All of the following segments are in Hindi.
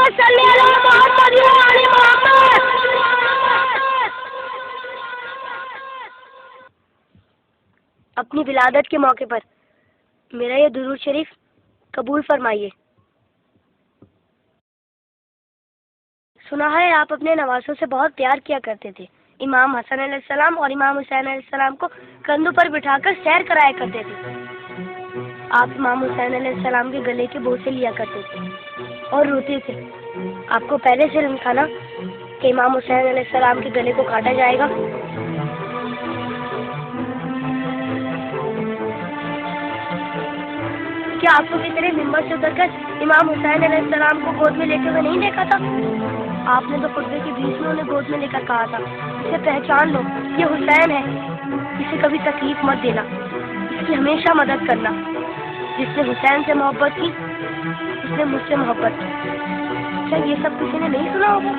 सल्ली अला मोहम्मद व आले मोहम्मद। अपनी विलादत के मौके पर मेरा ये दुरूद शरीफ कबूल फरमाइए। सुना है आप अपने नवासों से बहुत प्यार किया करते थे। इमाम हसन अलैहिस्सलाम और इमाम हुसैन अलैहिस्सलाम को कंधों पर बिठाकर सैर कराया करते थे। आप इमाम हुसैन अलैहिस्सलाम के गले के बोसे लिया करते थे और रोते थे। आपको पहले से इल्म था ना कि इमाम हुसैन अलैहिस्सलाम के गले को काटा जाएगा। क्या आपको किसी ने मिंबर से उतरकर इमाम हुसैन अलैहिस्सलाम को गोद में लेते हुए नहीं देखा था? आपने तो खुतबे के बीच में उन्हें गोद में लेकर कहा था, इसे पहचान लो, ये हुसैन है, इसे कभी तकलीफ मत देना, इसकी हमेशा मदद करना। जिसने हुसैन से मोहब्बत की उसने मुझसे मोहब्बत की। क्या ये सब किसी ने नहीं सुना होगा?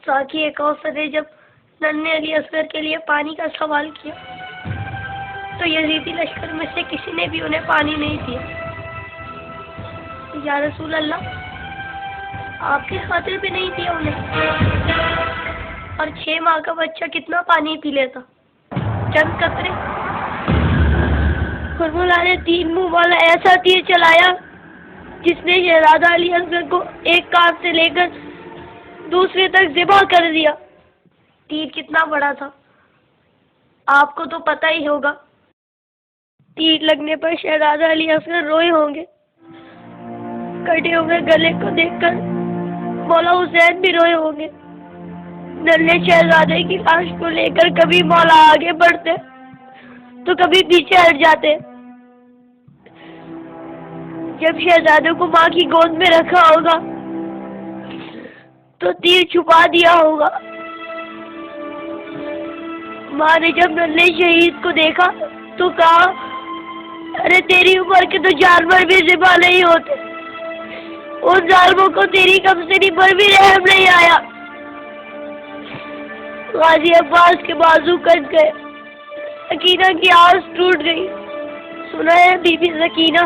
साकी एक औसत है, जब नन्हे अली असगर के लिए पानी का सवाल किया तो यजीदी लश्कर में से किसी ने भी उन्हें पानी नहीं दिया। या रसूल अल्लाह, आपकी खातिर भी नहीं दिया उन्हें। और 6 माह का बच्चा कितना पानी पी लेता? चंद कतरे। फॉर्मूला ने 3 मुंह वाला ऐसा तीर चलाया जिसने शहजादा अली असगर को एक कान से लेकर दूसरे तक ज़िबा कर दिया। तीर कितना बड़ा था आपको तो पता ही होगा। तीर लगने पर शहजादा अली असगर रोए होंगे। कटे हुए गले को देखकर मौला हुसैन भी रोए होंगे। नन्हे शहजादे की लाश को लेकर कभी मौला आगे बढ़ते तो कभी पीछे हट जाते। जब शहजादे को माँ की गोद में रखा होगा तो तीर छुपा दिया होगा। माँ ने जब नन्हे शहीद को देखा तो कहा, अरे तेरी उम्र के तो जानवर भी ज़िबा नहीं होते, उन जालिमों को तेरी कमजोरी पर भी रहम नहीं आया। गाजी अब्बास के बाजू कट गए, सकीना की आस टूट गई। सुना है बीबी सकीना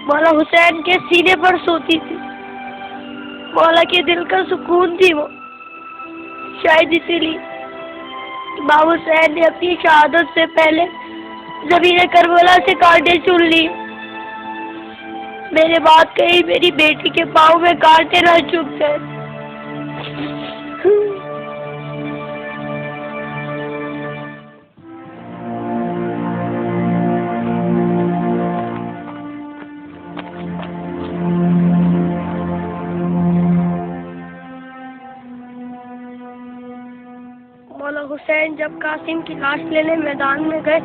मौला हुसैन के सीने पर सोती थी। मौला के दिल का सुकून थी वो। शायद इसीलिए इमाम हुसैन ने अपनी शहादत से पहले ज़मीन करबला से कांटे चुन ली। मेरे बात कही मेरी बेटी के पाँव में कांटे न चुभ गए। मौला हुसैन जब कासिम की लाश लेने मैदान में गए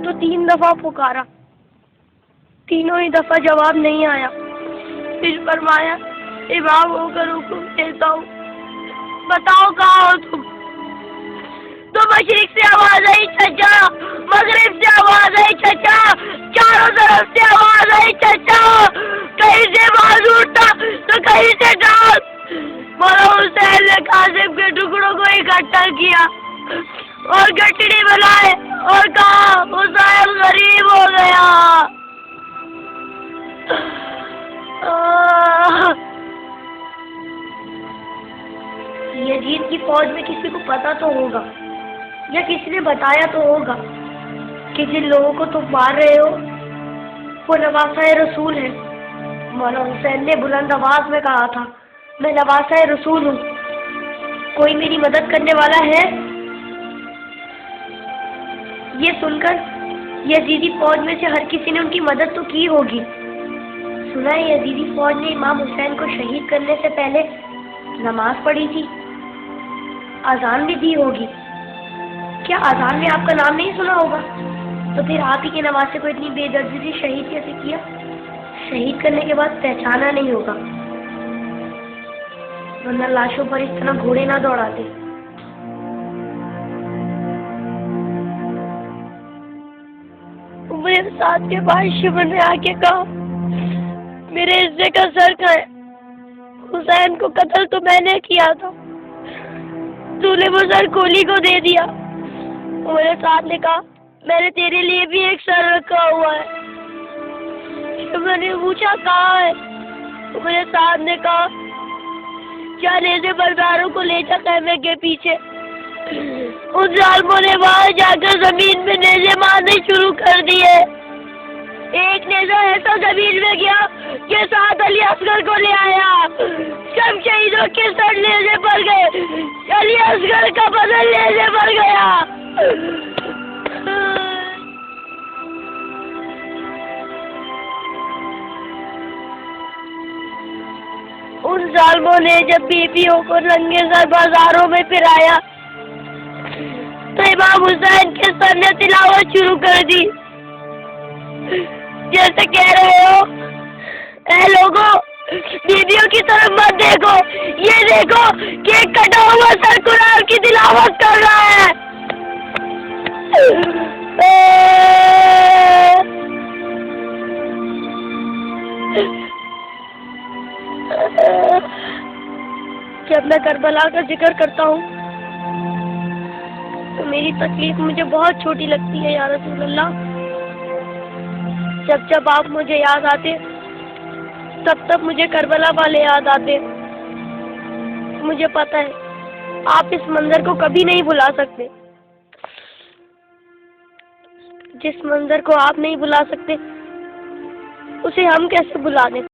तो 3 दफा पुकारा, तीनों ही दफा जवाब नहीं आया। फिर फरमाया, इमाम होकर हुक्म देता हूँ, बताओ कहाँ हो तुम? तो मशरिक से आवाज आई चचा, मगरिब से आवाज आई चचा, चारों तरफ से आवाज आई चचा। कहीं से आवाज उठा तो कहीं से डाल। मौला हुसैन ने कासिम के टुकड़ों को इकट्ठा किया और गठड़ी बनाए और कहा, हुसैन गरीब हो गया। यजीद की फौज में किसी को पता तो होगा या किसी ने बताया तो होगा कि जिन लोगों को तुम मार रहे हो वो नवासा रसूल है। मौला हुसैन ने बुलंद आवाज में कहा था, मैं नवासा रसूल हूँ, कोई मेरी मदद करने वाला है? ये सुनकर यजीदी फौज में से हर किसी ने उनकी मदद तो की होगी। सुना है यजीदी फौज ने इमाम हुसैन को शहीद करने से पहले नमाज पढ़ी थी, अजान भी दी होगी। क्या अजान में आपका नाम नहीं सुना होगा? तो फिर आप ही के नवासे को इतनी बेदर्दी से शहीद कैसे किया? शहीद करने के बाद पहचाना नहीं होगा, वरना लाशों पर इस तरह घोड़े ना दौड़ाते। मेरे साथ के बाद शिवन ने आके कहा, मेरे हिस्से का सर कहाँ है? हुसैन को कत्ल तो मैंने किया था, तूने वो सर कोली को दे दिया। मेरे साथ ने कहा, मैंने तेरे लिए भी एक सर रखा हुआ है, मैंने पूछा कहाँ है, तो मेरे साथ ने कहा क्या नेज़े बरदारों को ले जा खैमे के पीछे। उन जालिमों ने वहां जाकर जमीन में नेज़े मारने शुरू कर दिए। एक नेज़ा ऐसा जमीन में गया कि साथ अली असगर को ले आया। सब शहीदों के सर नेज़े पर गए, अली असगर का बदन नेज़े पर गया। उन जालिमों ने जब बीवियों को नंगे सर बाजारों में फिराया तो इमाम हुसैन के सर ने तिलावत शुरू कर दी, जैसे कह रहे हो, ऐ लोगों, बीवियों की तरफ मत देखो, ये देखो कि एक कटा हुआ सर कुरान की तिलावत कर रहा है। जब मैं करबला का जिक्र करता हूँ तो मेरी तकलीफ मुझे बहुत छोटी लगती है या रसूल अल्लाह। जब जब आप मुझे याद आते तब तब मुझे करबला वाले याद आते। मुझे पता है आप इस मंजर को कभी नहीं भुला सकते। जिस मंजर को आप नहीं भुला सकते उसे हम कैसे भुला दें।